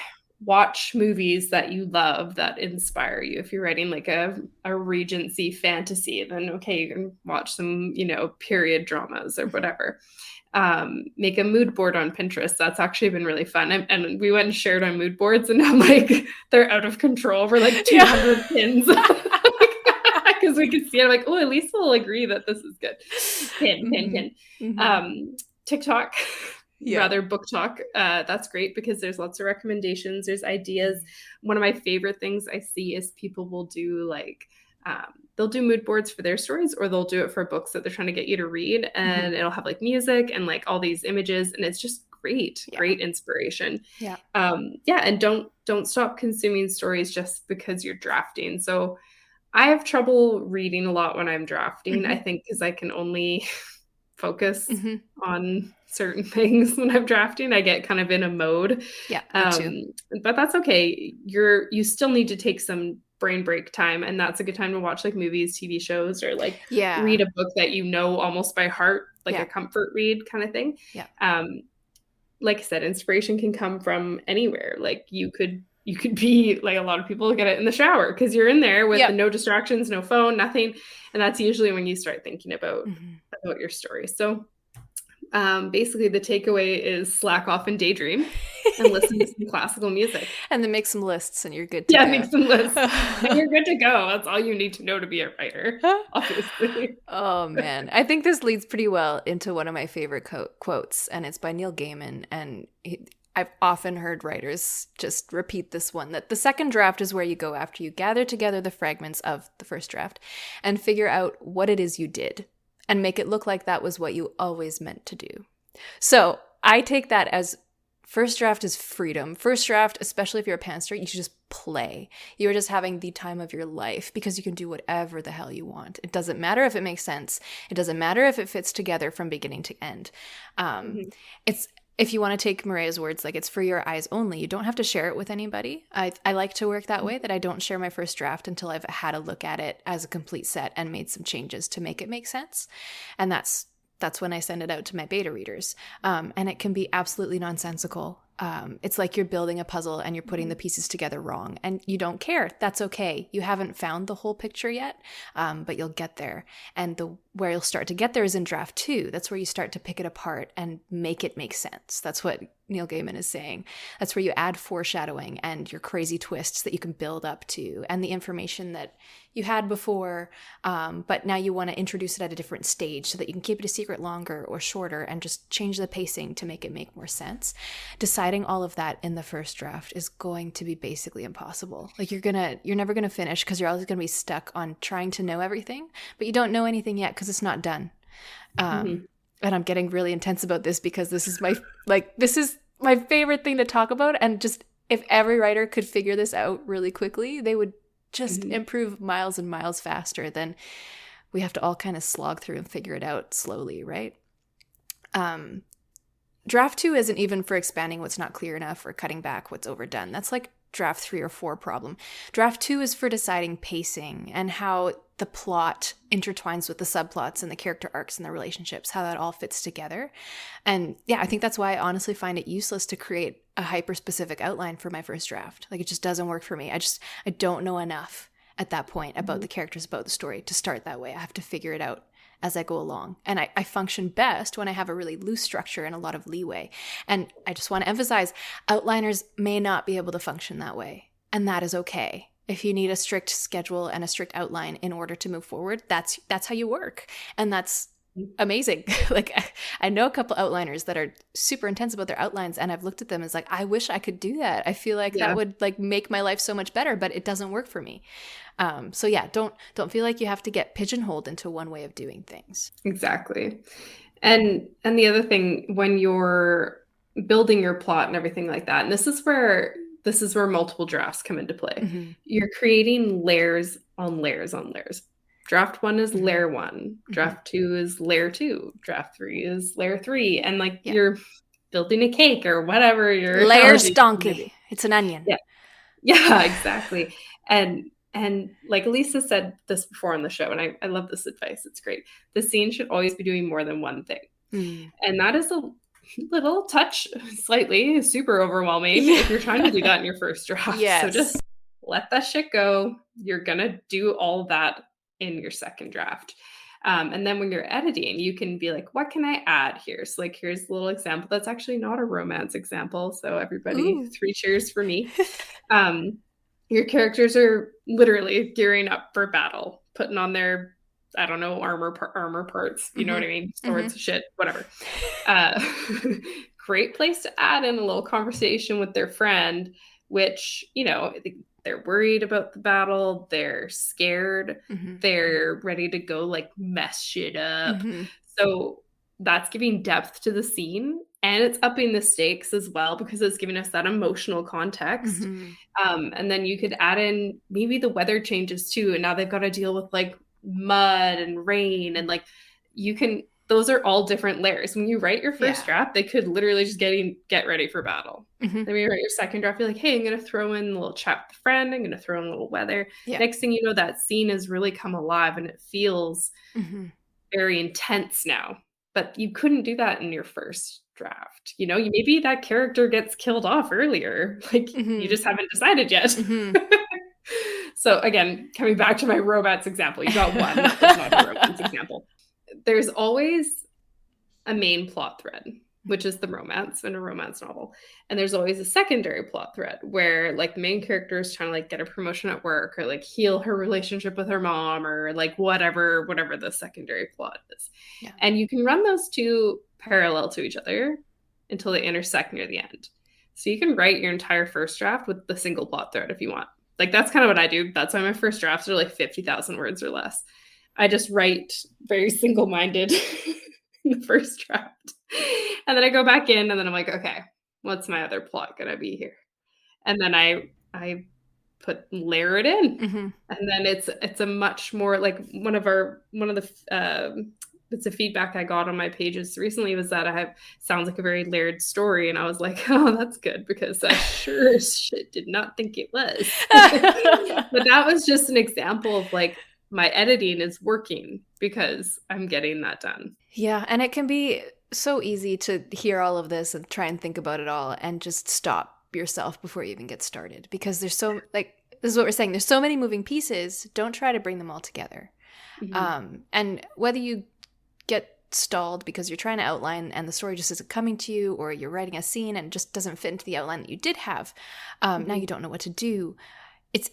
watch movies that you love that inspire you. If you're writing like a Regency fantasy, then okay, you can watch some, period dramas or whatever. Make a mood board on Pinterest. That's actually been really fun. And we went and shared on mood boards and now like they're out of control. We're like 200 pins. Because we could see it. I'm like, oh, at least we'll agree that this is good. Pin. TikTok. Rather book talk. That's great because there's lots of recommendations. There's ideas. One of my favorite things I see is people will do like, they'll do mood boards for their stories or they'll do it for books that they're trying to get you to read. And it'll have like music and like all these images. And it's just great inspiration. And don't stop consuming stories just because you're drafting. So I have trouble reading a lot when I'm drafting, I think, because I can only focus on certain things when I'm drafting. I get kind of in a mode. But that's okay. You still need to take some brain break time, and that's a good time to watch like movies, TV shows, or like read a book that you know almost by heart, like a comfort read kind of thing. Like I said, inspiration can come from anywhere. Like you could be like, a lot of people get it in the shower because you're in there with no distractions, no phone, nothing. And that's usually when you start thinking about your story. So basically the takeaway is slack off and daydream and listen to some classical music. And then make some lists and you're good to go. Make some lists. And you're good to go. That's all you need to know to be a writer, obviously. Oh, man. I think this leads pretty well into one of my favorite quotes, and it's by Neil Gaiman. And I've often heard writers just repeat this one, that the second draft is where you go after you gather together the fragments of the first draft and figure out what it is you did and make it look like that was what you always meant to do. So I take that as first draft is freedom. First draft, especially if you're a pantser, you should just play. You're just having the time of your life because you can do whatever the hell you want. It doesn't matter if it makes sense. It doesn't matter if it fits together from beginning to end. If you want to take Maria's words, like it's for your eyes only, you don't have to share it with anybody. I like to work that way, that I don't share my first draft until I've had a look at it as a complete set and made some changes to make it make sense. And that's when I send it out to my beta readers. And it can be absolutely nonsensical. It's like you're building a puzzle and you're putting the pieces together wrong and you don't care. That's okay. You haven't found the whole picture yet, but you'll get there. And where you'll start to get there is in draft 2. That's where you start to pick it apart and make it make sense. That's what Neil Gaiman is saying. That's where you add foreshadowing and your crazy twists that you can build up to and the information that you had before, but now you want to introduce it at a different stage so that you can keep it a secret longer or shorter and just change the pacing to make it make more sense. Deciding all of that in the first draft is going to be basically impossible. Like you're never going to finish because you're always going to be stuck on trying to know everything, but you don't know anything yet because it's not done. And I'm getting really intense about this because this is my favorite thing to talk about. And just if every writer could figure this out really quickly, they would just improve miles and miles faster than we have to all kind of slog through and figure it out slowly, right? Draft 2 isn't even for expanding what's not clear enough or cutting back what's overdone. That's like draft 3 or 4 problem. Draft 2 is for deciding pacing and how the plot intertwines with the subplots and the character arcs and the relationships, how that all fits together. And yeah, I think that's why I honestly find it useless to create a hyper-specific outline for my first draft. Like, it just doesn't work for me. I don't know enough at that point about the characters, about the story to start that way. I have to figure it out as I go along. And I function best when I have a really loose structure and a lot of leeway. And I just want to emphasize, outliners may not be able to function that way. And that is okay. If you need a strict schedule and a strict outline in order to move forward, that's how you work. And that's amazing. Like, I know a couple outliners that are super intense about their outlines, and I've looked at them as like, I wish I could do that. I feel like that would like make my life so much better, but it doesn't work for me. So yeah, don't feel like you have to get pigeonholed into one way of doing things. Exactly. And the other thing, when you're building your plot and everything like that, and this is where multiple drafts come into play. Mm-hmm. You're creating layers on layers on layers. Draft 1 is layer 1. Draft 2 is layer 2. Draft 3 is layer 3. And like you're building a cake or whatever. Your layers donkey. It's an onion. Yeah, exactly. And like Lisa said this before on the show, and I love this advice. It's great. The scene should always be doing more than one thing. And that is a little touch, slightly super overwhelming if you're trying to do that in your first draft. So just let that shit go. You're going to do all that in your second draft. And then when you're editing, you can be like, what can I add here? So like, here's a little example. That's actually not a romance example. So everybody, 3 cheers for me. Your characters are literally gearing up for battle, putting on their, I don't know, armor parts. You know what I mean? Swords, shit, whatever. Great place to add in a little conversation with their friend, which, you know, they're worried about the battle. They're scared. They're ready to go like mess shit up. So that's giving depth to the scene, and it's upping the stakes as well because it's giving us that emotional context. And then you could add in maybe the weather changes too. And now they've got to deal with like mud and rain, and like those are all different layers. When you write your first draft, they could literally just get ready for battle. Then when you write your second draft, you're like, hey, I'm going to throw in a little chat with a friend. I'm going to throw in a little weather. Next thing you know, that scene has really come alive and it feels very intense now. But you couldn't do that in your first draft. You know, maybe that character gets killed off earlier. Like you just haven't decided yet. So again, coming back to my romance example, you got one. That's not a romance example. There's always a main plot thread, which is the romance in a romance novel. And there's always a secondary plot thread where like the main character is trying to like get a promotion at work or like heal her relationship with her mom or like whatever the secondary plot is. And you can run those two parallel to each other until they intersect near the end. So you can write your entire first draft with the single plot thread if you want. Like that's kind of what I do. That's why my first drafts are like 50,000 words or less. I just write very single-minded in the first draft. And then I go back in and then I'm like, okay, what's my other plot going to be here? And then I layer it in. And then it's a much more like one of the bits of feedback I got on my pages recently was that sounds like a very layered story. And I was like, oh, that's good because I sure as shit did not think it was. But that was just an example of like, my editing is working because I'm getting that done. Yeah. And it can be so easy to hear all of this and try and think about it all and just stop yourself before you even get started because there's so like, this is what we're saying. There's so many moving pieces. Don't try to bring them all together. And whether you get stalled because you're trying to outline and the story just isn't coming to you, or you're writing a scene and it just doesn't fit into the outline that you did have, now you don't know what to do.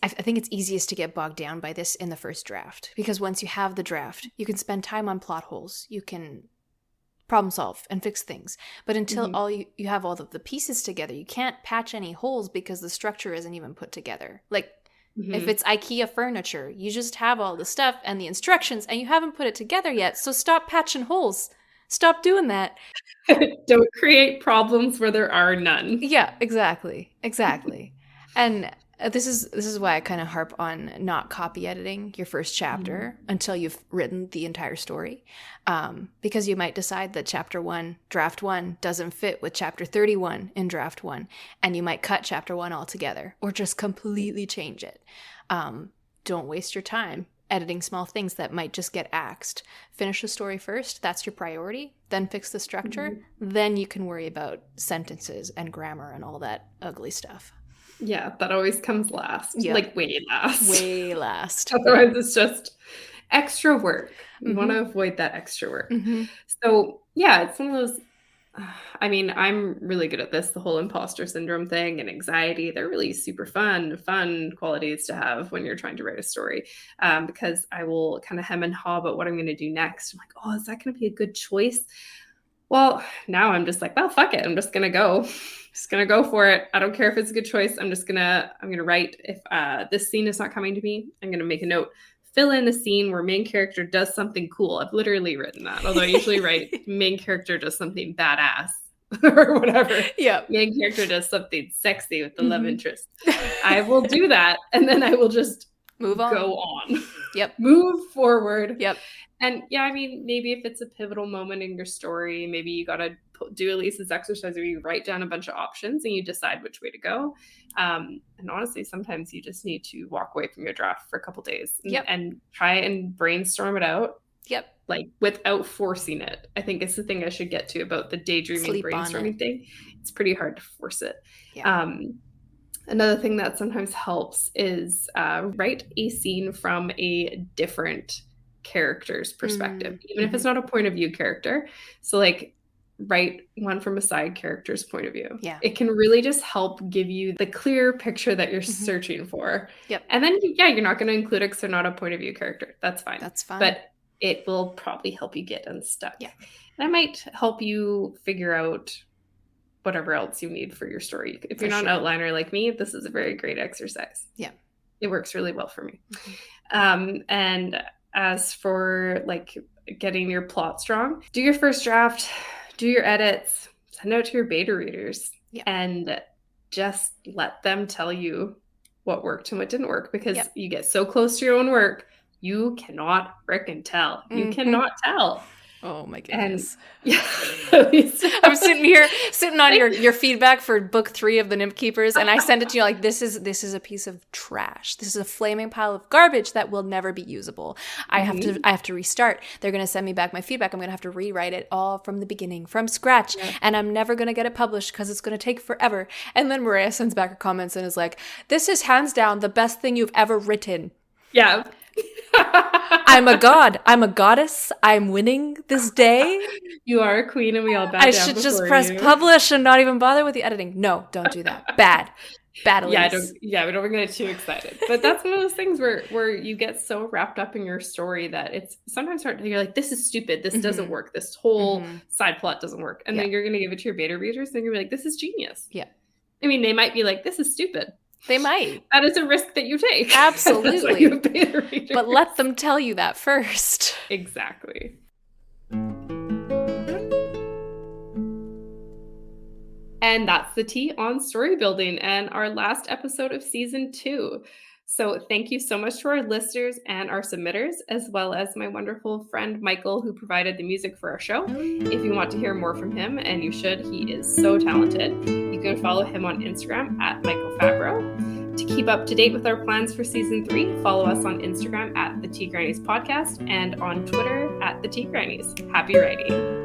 I think it's easiest to get bogged down by this in the first draft because once you have the draft, you can spend time on plot holes. You can problem solve and fix things. But until you have all of the pieces together, you can't patch any holes because the structure isn't even put together. Like if it's IKEA furniture, you just have all the stuff and the instructions and you haven't put it together yet. So stop patching holes. Stop doing that. Don't create problems where there are none. Yeah, exactly. And This is why I kind of harp on not copy editing your first chapter until you've written the entire story, because you might decide that chapter 1, draft 1, doesn't fit with chapter 31 in draft 1, and you might cut chapter 1 altogether or just completely change it. Don't waste your time editing small things that might just get axed. Finish the story first. That's your priority. Then fix the structure. Then you can worry about sentences and grammar and all that ugly stuff. Yeah, that always comes last. Yep. Like way last. Way last. Otherwise, it's just extra work. You want to avoid that extra work. So yeah, it's one of those. I mean, I'm really good at this, the whole imposter syndrome thing and anxiety. They're really super fun qualities to have when you're trying to write a story, because I will kind of hem and haw about what I'm going to do next. I'm like, oh, is that going to be a good choice? Well, now I'm just like, well, fuck it. I'm just going to go. Just going to go for it. I don't care if it's a good choice. I'm going to write. If this scene is not coming to me, I'm going to make a note. Fill in a scene where main character does something cool. I've literally written that. Although I usually write main character does something badass or whatever. Yeah. Main character does something sexy with the love interest. I will do that. And then I will just move on. Go on. Yep. Move forward. Yep. And yeah, I mean, maybe if it's a pivotal moment in your story, maybe you got to do Elise's exercise where you write down a bunch of options and you decide which way to go. And honestly, sometimes you just need to walk away from your draft for a couple days and try and brainstorm it out. Yep. Like without forcing it. I think it's the thing I should get to about the daydreaming, brainstorming thing. It's pretty hard to force it. Yeah. Another thing that sometimes helps is write a scene from a different character's perspective, even if it's not a point of view character. So like write one from a side character's point of view. Yeah. It can really just help give you the clear picture that you're searching for. Yep. And then, you're not going to include it because they're not a point of view character. That's fine. That's fine. But it will probably help you get unstuck. Yeah. And that might help you figure out whatever else you need for your story. If you're not an outliner like me, this is a very great exercise. Yeah. It works really well for me. And as for like getting your plot strong, do your first draft, do your edits, send out to your beta readers, and just let them tell you what worked and what didn't work, because you get so close to your own work, you cannot frickin' tell. You cannot tell. Oh my goodness. And, I'm sitting on your feedback for book 3 of the Nymph Keepers, and I send it to you like, this is a piece of trash. This is a flaming pile of garbage that will never be usable. I have to restart. They're going to send me back my feedback. I'm going to have to rewrite it all from the beginning, from scratch, and I'm never going to get it published because it's going to take forever. And then Maria sends back her comments and is like, this is hands down the best thing you've ever written. Yeah. I'm a god. I'm a goddess. I'm winning this day. You are a queen and we all bow down. I should just press publish and not even bother with the editing. No, don't do that. Bad. Elise. We don't get too excited. But that's one of those things where you get so wrapped up in your story that it's sometimes hard. You're like, this is stupid. This doesn't work. This whole side plot doesn't work. And then you're going to give it to your beta readers and you're going to be like, this is genius. Yeah. I mean, they might be like, this is stupid. They might. That is a risk that you take. Absolutely. You but let them tell you that first. Exactly. And that's the tea on story building and our last episode of season 2. So thank you so much to our listeners and our submitters, as well as my wonderful friend Michael, who provided the music for our show. If you want to hear more from him, and you should, he is so talented, you can follow him on Instagram at Michael Fabro. To keep up to date with our plans for season 3, follow us on Instagram at The Tea Grannies Podcast and on Twitter at The Tea Grannies. Happy writing.